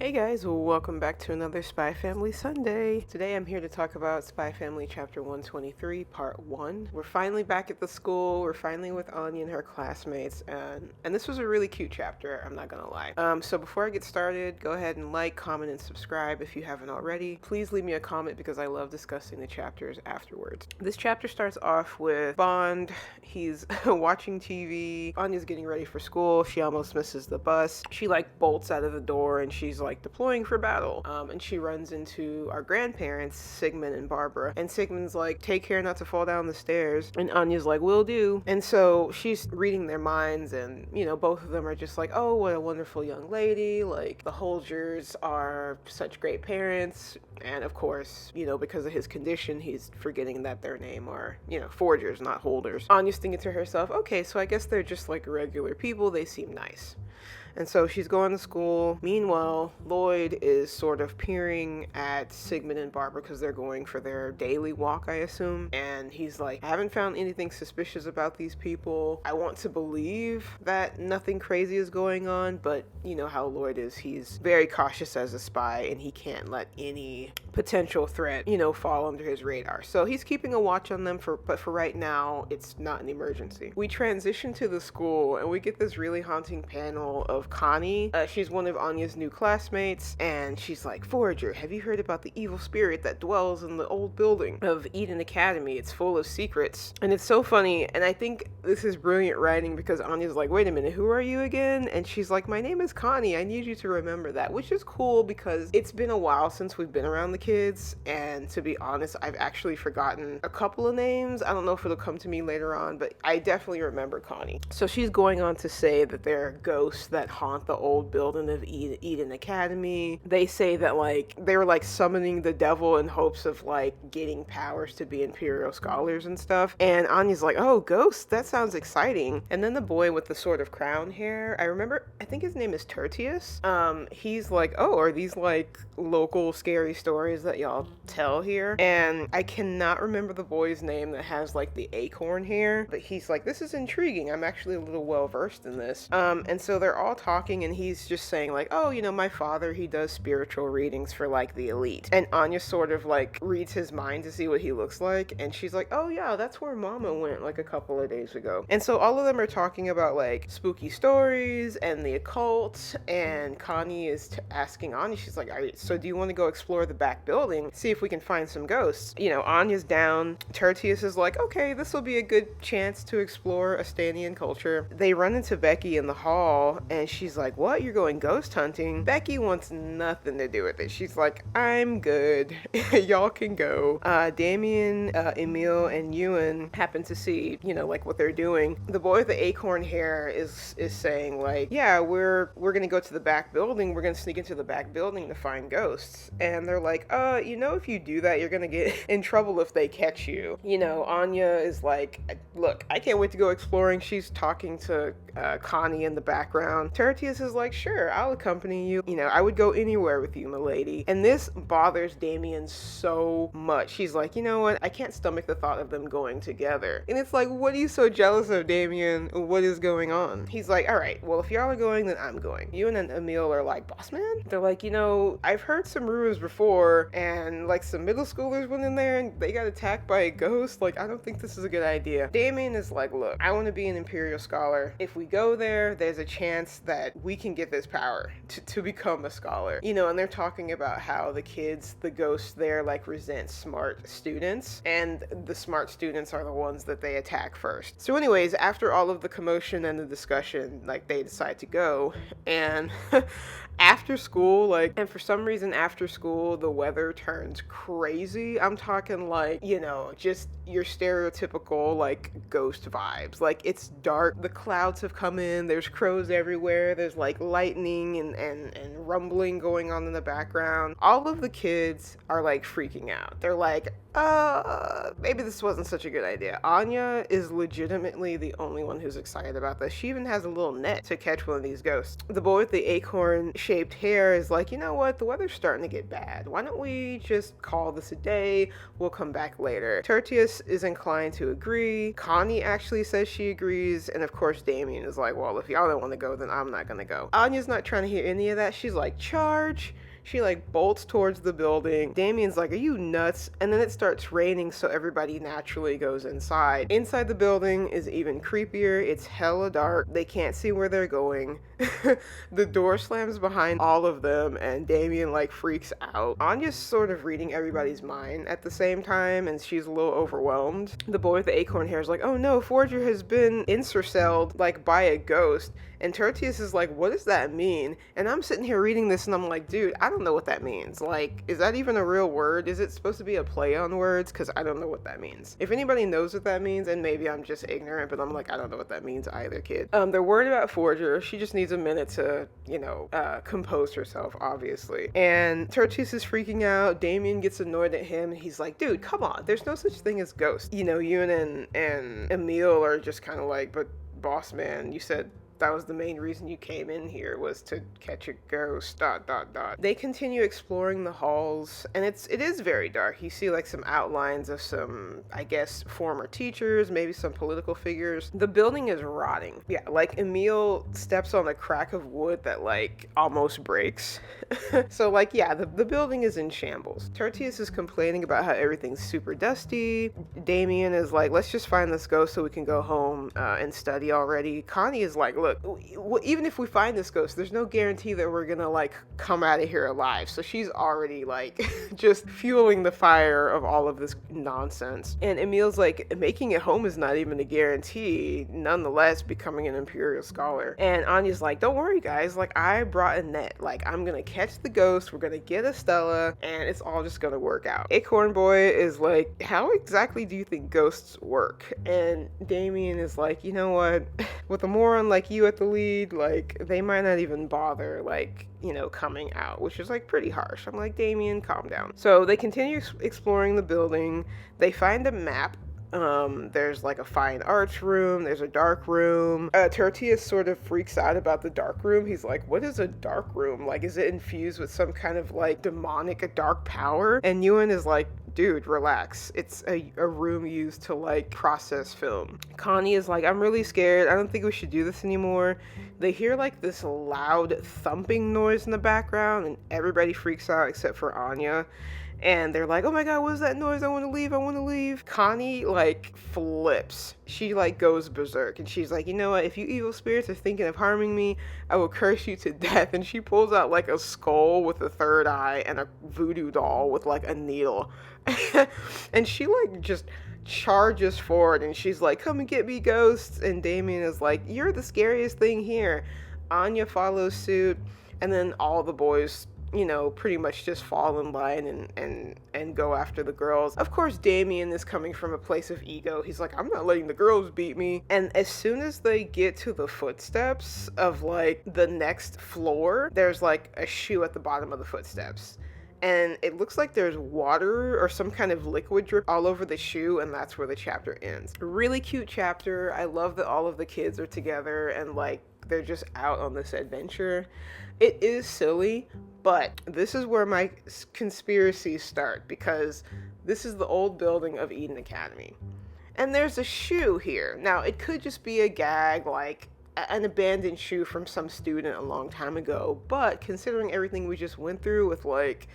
Hey guys, welcome back to another Spy Family Sunday. Today I'm here to talk about Spy Family Chapter 123, Part 1. We're finally back at the school, we're finally with Anya and her classmates, and this was a really cute chapter, I'm not gonna lie. So before I get started, go ahead and like, comment, and subscribe if you haven't already. Please leave me a comment because I love discussing the chapters afterwards. This chapter starts off with Bond, he's watching TV, Anya's getting ready for school, she almost misses the bus. She bolts out of the door and she's deploying for battle. And she runs into our grandparents, Sigmund and Barbara. And Sigmund's like, take care not to fall down the stairs. And Anya's like, will do. And so she's reading their minds, and, both of them are just like, oh, what a wonderful young lady. Like, the Holgers are such great parents. And of course, because of his condition, he's forgetting that their name are, forgers, not holders. Anya's thinking to herself, okay, so I guess they're just like regular people. They seem nice. And so she's going to school. Meanwhile, Loid is sort of peering at Sigmund and Barbara because they're going for their daily walk, I assume. And he's like, I haven't found anything suspicious about these people. I want to believe that nothing crazy is going on, but you know how Loid is. He's very cautious as a spy, and he can't let any potential threat, fall under his radar. So he's keeping a watch on them, but for right now, it's not an emergency. We transition to the school, and we get this really haunting panel of Connie. She's one of Anya's new classmates, and she's like, Forager, have you heard about the evil spirit that dwells in the old building of Eden Academy? It's full of secrets. And it's so funny, and I think this is brilliant writing because Anya's like, wait a minute, who are you again? And she's like, my name is Connie. I need you to remember that, which is cool because it's been a while since we've been around the kids, and to be honest, I've actually forgotten a couple of names. I don't know if it'll come to me later on, but I definitely remember Connie. So she's going on to say that there are ghosts that haunt the old building of Eden Academy. They say that they were summoning the devil in hopes of getting powers to be Imperial scholars and stuff. And Anya's like, oh, ghosts? That sounds exciting. And then the boy with the sort of crown hair, I think his name is Tertius. He's like, oh, are these local scary stories that y'all tell here? And I cannot remember the boy's name that has the acorn hair, but he's like, this is intriguing. I'm actually a little well versed in this. And so they're all talking, and he's just saying oh, my father, he does spiritual readings for the elite. And Anya sort of reads his mind to see what he looks like, and she's like, oh yeah, that's where Mama went a couple of days ago. And so all of them are talking about spooky stories and the occult, and Connie is asking Anya, she's like, all right, so do you want to go explore the back building, see if we can find some ghosts? Anya's down. Tertius is like, okay, this will be a good chance to explore Estanian culture. They run into Becky in the hall, and she's like, what, you're going ghost hunting? Becky wants nothing to do with it. She's like, I'm good. Y'all can go. Damien, Emil, and Ewan happen to see, what they're doing. The boy with the acorn hair is saying yeah, we're gonna go to the back building. We're gonna sneak into the back building to find ghosts. And they're like, if you do that, you're gonna get in trouble if they catch you. Anya is like, look, I can't wait to go exploring. She's talking to Connie in the background. Tertius is like, sure, I'll accompany you. I would go anywhere with you, milady. And this bothers Damien so much. He's like, you know what? I can't stomach the thought of them going together. And it's like, what are you so jealous of, Damien? What is going on? He's like, all right, well, if y'all are going, then I'm going. Ewan and Emil are like, boss man? They're like, I've heard some rumors before, and some middle schoolers went in there and they got attacked by a ghost. I don't think this is a good idea. Damien is like, look, I want to be an Imperial scholar. If we go there, there's a chance that we can get this power to become a scholar. And they're talking about how the ghosts there resent smart students, and the smart students are the ones that they attack first. So anyways, after all of the commotion and the discussion, they decide to go, and after school, and for some reason after school, the weather turns crazy. I'm talking just your stereotypical ghost vibes. It's dark, the clouds have come in, there's crows everywhere, there's lightning and rumbling going on in the background. All of the kids are freaking out. They're like, maybe this wasn't such a good idea. Anya is legitimately the only one who's excited about this. She even has a little net to catch one of these ghosts. The boy with the acorn shaped hair is like, you know what, the weather's starting to get bad. Why don't we just call this a day? We'll come back later. Tertius is inclined to agree. Connie actually says she agrees. And of course, Damien is like, well, if y'all don't want to go, then I'm not going to go. Anya's not trying to hear any of that. She's like, charge. She like bolts towards the building. Damien's like, are you nuts? And then it starts raining, so everybody naturally goes inside. Inside the building is even creepier. It's hella dark. They can't see where they're going. The door slams behind all of them, and Damien like freaks out. Anya's sort of reading everybody's mind at the same time, and she's a little overwhelmed. The boy with the acorn hair is like, oh no, Forger has been ensorcelled like by a ghost. And Tertius is like, what does that mean? And I'm sitting here reading this and I'm like, dude, I don't know what that means. Like, is that even a real word? Is it supposed to be a play on words? Because I don't know what that means. If anybody knows what that means, and maybe I'm just ignorant, but I'm like, I don't know what that means either, kid. They're worried about Forger. She just needs a minute to, compose herself, obviously. And Tertius is freaking out. Damien gets annoyed at him. And he's like, dude, come on. There's no such thing as ghosts. Ewan and Emil are just kind of like, but boss man, you said that was the main reason you came in here, was to catch a ghost, ... They continue exploring the halls, and it is very dark. You see like some outlines of some, I guess, former teachers, maybe some political figures. The building is rotting. Yeah, like Emil steps on a crack of wood that like almost breaks. So like, yeah, the building is in shambles. Tertius is complaining about how everything's super dusty. Damien is like, let's just find this ghost so we can go home and study already. Connie is like, look, even if we find this ghost, there's no guarantee that we're gonna like come out of here alive. So she's already like just fueling the fire of all of this nonsense. And Emil's like, making it home is not even a guarantee, nonetheless becoming an Imperial Scholar. And Anya's like, don't worry guys, like I brought a net, like I'm gonna catch the ghost, we're gonna get Estella, and it's all just gonna work out. Acorn Boy is like, how exactly do you think ghosts work? And Damien is like, you know what, with a moron like you at the lead, like they might not even bother like, coming out, which is like pretty harsh. I'm like, Damien, calm down. So they continue exploring the building. They find a map. There's like a fine arts room, there's a dark room. Tertius sort of freaks out about the dark room. He's like, what is a dark room? Like, is it infused with some kind of like demonic dark power? And Ewan is like, dude, relax. It's a room used to like process film. Connie is like, I'm really scared. I don't think we should do this anymore. They hear like this loud thumping noise in the background, and everybody freaks out except for Anya. And they're like, oh my god, what is that noise? I want to leave. Connie, like, flips. She, like, goes berserk. And she's like, you know what? If you evil spirits are thinking of harming me, I will curse you to death. And she pulls out, like, a skull with a third eye and a voodoo doll with, like, a needle. And she, like, just charges forward. And she's like, come and get me, ghosts. And Damien is like, you're the scariest thing here. Anya follows suit. And then all the boys, pretty much just fall in line and go after the girls. Of course, Damien is coming from a place of ego. He's like, I'm not letting the girls beat me. And as soon as they get to the footsteps of like the next floor, there's like a shoe at the bottom of the footsteps. And it looks like there's water or some kind of liquid drip all over the shoe, and that's where the chapter ends. Really cute chapter. I love that all of the kids are together and like they're just out on this adventure. It is silly, but this is where my conspiracies start, because this is the old building of Eden Academy. And there's a shoe here. Now, it could just be a gag, like an abandoned shoe from some student a long time ago, but considering everything we just went through with like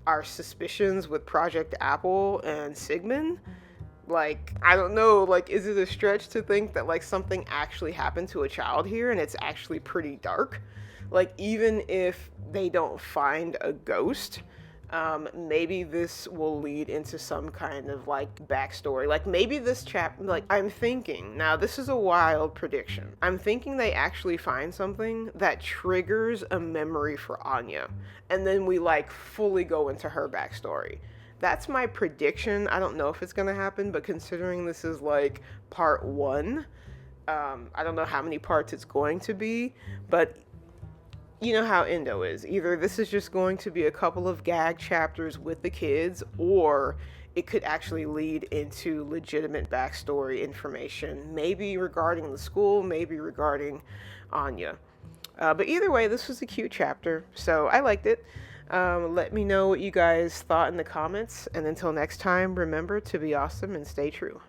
our suspicions with Project Apple and Sigmund, like, I don't know, like, is it a stretch to think that like something actually happened to a child here and it's actually pretty dark? Like, even if they don't find a ghost, maybe this will lead into some kind of like backstory. Like maybe this chapter, like I'm thinking, now this is a wild prediction. I'm thinking they actually find something that triggers a memory for Anya. And then we like fully go into her backstory. That's my prediction. I don't know if it's going to happen, but considering this is like part 1, I don't know how many parts it's going to be, but you know how Indo is. Either this is just going to be a couple of gag chapters with the kids, or it could actually lead into legitimate backstory information, maybe regarding the school, maybe regarding Anya. But either way, this was a cute chapter, so I liked it. Let me know what you guys thought in the comments, and until next time, remember to be awesome and stay true.